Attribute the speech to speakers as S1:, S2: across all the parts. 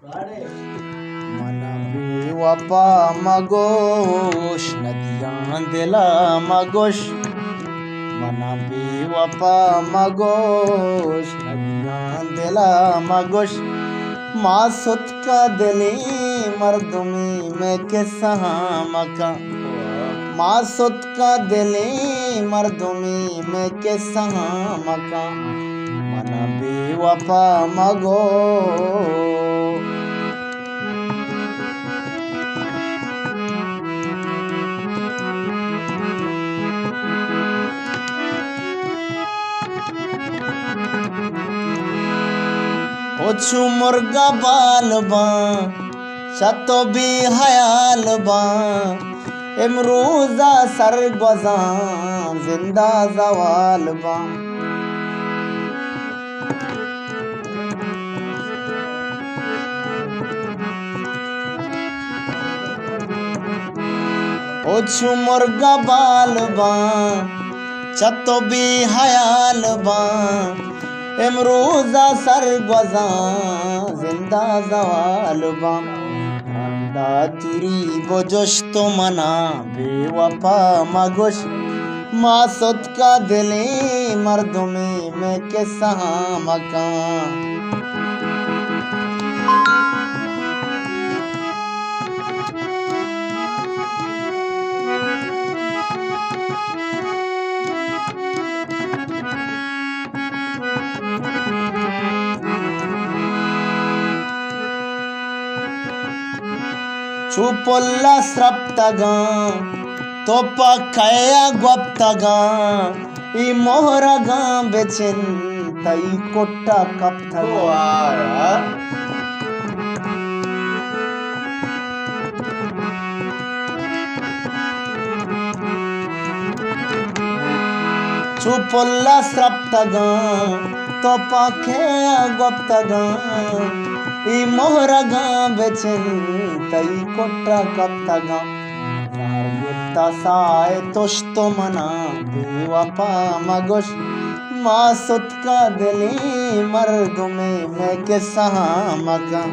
S1: मना बेवफा मगोश नदियां दिला मगोश मना बेवफा मगोश नदियां दिला मगोश मासुत का दिली मर्दमी में किस्सा मका मासुत का दिली मर्दमी में किस्सा मका मना बेवफा मगो ओछू मुर्गा बाल बा छतो भी हयाल बा इमरूजा सरगोजा जिंदा जवाल बा ओछू मुर्गा बाल बा छतो भी हयाल बा इमरूजा सरगोजा जिंदा जवाल बा अंदा तिरी बोजोश तो मना बेवफा मगोश मासुत का दिले मर्दमे में किस्सा मका चुपुल्ला स्रप्तगा तो पकया गुप्तगा ई मोहरगा बेचिन तई कोट्टा कप्तगा चुपुल्ला स्रप्तगा तो पकया गुप्तगा ई मोहरगा बेचिन तई कोट्टा कप्तगा युत्ता साए तुश तो मना बेवफा मगोश मासुत का दिली मर्दमे में किस्सा मका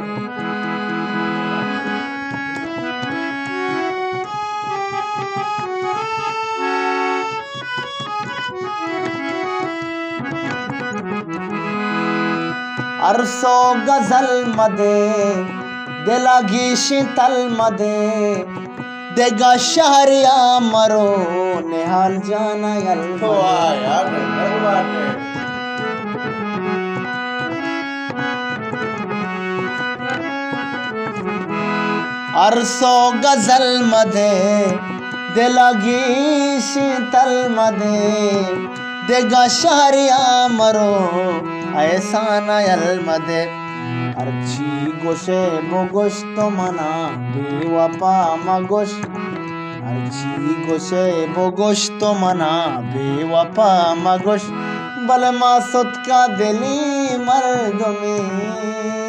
S1: अरसो गजल मदे दिलागी शीतल मदे देगा शहरिया मरो निहाल जाना अरसो गजल मदे दिलागी शीतल मदे देगा शहरिया मरो ऐसा नयल मदे अर्ची गोशे बोगोश तो मना बेवफा मगोश अर्ची गोशे बोगोश तो मना बेवफा मगोश बल मासुत का दिली मर्द में